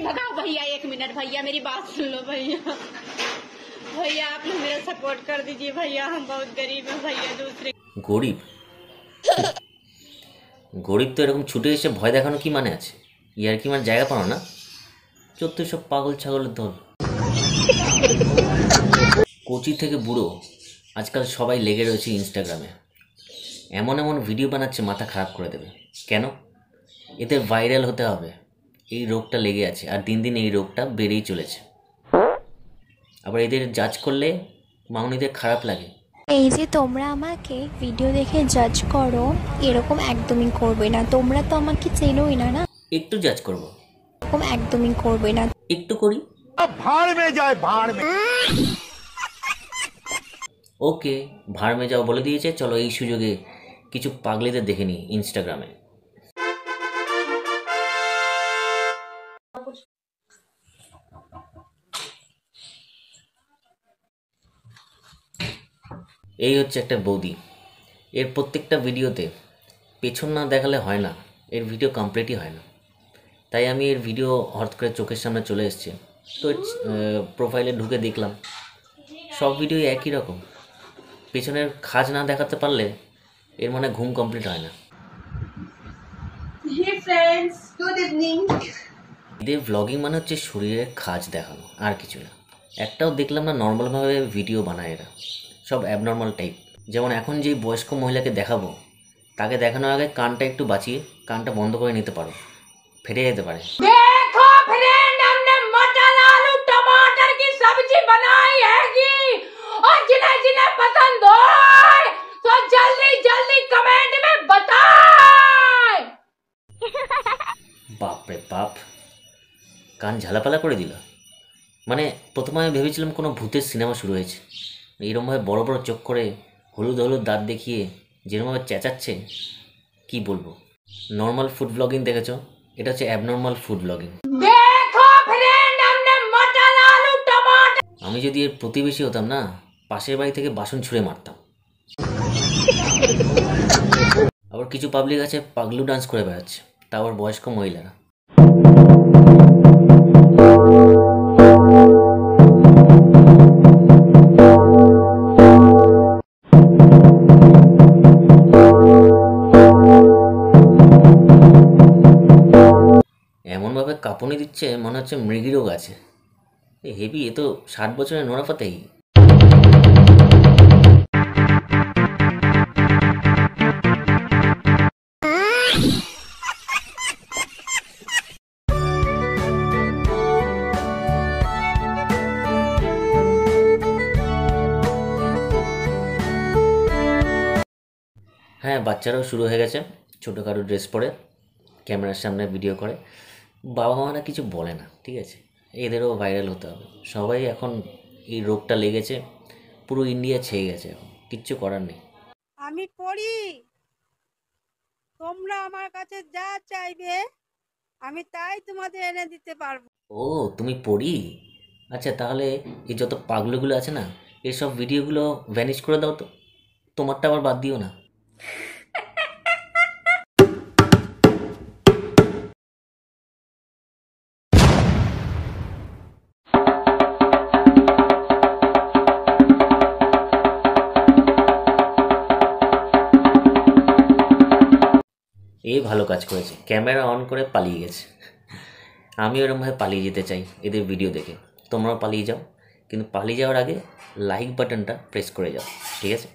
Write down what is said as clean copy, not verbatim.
भगाओ भैया, 1 मिनट भैया, मेरी बात सुन लो भैया। भैया आप लोग मेरा सपोर्ट कर दीजिए भैया, हम बहुत गरीब हैं भैया। दूसरे गरीब गरीब तो এরকম ছুটে এসে ভয় দেখানো কি মানে আছে? ইয়ার কি মানে জায়গা পাও না? চত্বর সব পাগল ছাগলের দল। কোচি থেকে বুড়ো আজকাল সবাই লেগে রয়েছে ইনস্টাগ্রামে। এমন এমন ভিডিও বানাচ্ছে মাথা খারাপ করে দেবে। কেন? এদের ভাইরাল হতে হবে, এই রোগটা লেগে আছে, আর দিন দিন এই রোগটা বেড়েই চলেছে। আবার এদের জাজ করলে মাউনিদের খারাপ লাগে। এই যে তোমরা আমাকে ভিডিও দেখে জাজ করো, এরকম একদমই করবে না। তোমরা তো আমাকে চেনোই না, না? একটু জাজ করব, এরকম একদমই করবে না। একটু করি, ভাড় মে যায়, ভাড় মে। ওকে, ভাড় মে যাও বলে দিয়েছে। চলো এই সুযোগে কিছু পাগলিদের দেখে নিই ইনস্টাগ্রামে। এই হচ্ছে একটা বৌদি। এর প্রত্যেকটা ভিডিওতে পেছন না দেখালে হয় না, এর ভিডিও কমপ্লিটই হয় না। তাই আমি এর ভিডিও হঠাৎ করে চোখের সামনে চলে এসছে, তো প্রোফাইলে ঢুকে দেখলাম সব ভিডিও একই রকম। পেছনের খাজ না দেখাতে পারলে এর মানে ঘুম কমপ্লিট হয় না। Hey friends, good evening. এদের ব্লগিং মানে হচ্ছে শরীরের খাজ দেখানো, আর কিছু না। একটাও দেখলাম না নর্মালভাবে ভিডিও বানায় এরা, সব অ্যাবনর্মাল টাইপ। যেমন এখন যেই বয়স্ক মহিলাকে দেখাবো, তাকে দেখানোর আগে কানটা একটু বাঁচিয়ে কানটা বন্ধ করে নিতে পারো, ফেটে যেতে পারে। देखो फ्रेंड, हमने मटर आलू टमाटर की सब्जी बनाई हैगी, और जिन्हें जिन्हें पसंद हो तो जल्दी जल्दी कमेंट में बताएं। বাপ রে বাপ, কান ঝালাপালা করে দিল। মানে প্রথমে আমি ভেবেছিলাম কোনো ভূতের সিনেমা শুরু হয়েছে। এইরকমভাবে বড় বড় চোখ করে হলুদ হলুদ দাঁত দেখিয়ে যেরকমভাবে চেঁচাচ্ছে, কি বলবো। নর্মাল ফুড ব্লগিং দেখেছো, এটা হচ্ছে অ্যাবনর্মাল ফুড ব্লগিং। देखो फ्रेंड, हमने मटर आलू टमाटर। আমি যদি এর প্রতিবেশী হতাম না, পাশের বাড়ি থেকে বাসন ছুঁড়ে মারতাম। আবার কিছু পাবলিক আছে পাগলু ডান্স করে বেড়াচ্ছে, তা আবার বয়স্ক মহিলারা। এমনভাবে কাঁপুনি দিচ্ছে মনে হচ্ছে মৃগী রোগ আছে। হেভি, এ তো 60 বছরের নোরা ফাতেহি। হ্যাঁ, বাচ্চারাও শুরু হয়ে গেছে ছোটোখাটো ড্রেস পরে ক্যামেরার সামনে ভিডিও করে। বাবা মারা কিছু বলে না, ঠিক আছে, এদেরও ভাইরাল হতে হবে। সবাই এখন এই রোগটা লেগেছে, পুরো ইন্ডিয়া ছেয়ে গেছে, এখন কিচ্ছু করার নেই। আমি পড়ি, তোমরা আমার কাছে যা চাইবে আমি তাই তোমাদের এনে দিতে পারবো। ও, তুমি পড়ি? আচ্ছা, তাহলে এই যত পাগলুগুলো আছে না, এসব ভিডিওগুলো ভ্যানিশ করে দাও তো, তোমারটা আবার বাদ দিও না। এই ভালো কাজ করেছে, ক্যামেরা অন করে পালিয়ে গেছে। আমি ওরকমভাবে পালিয়ে যেতে চাই এদের ভিডিও দেখে। তোমরাও পালিয়ে যাও, কিন্তু পালিয়ে যাওয়ার আগে লাইক বাটনটা প্রেস করে যাও, ঠিক আছে?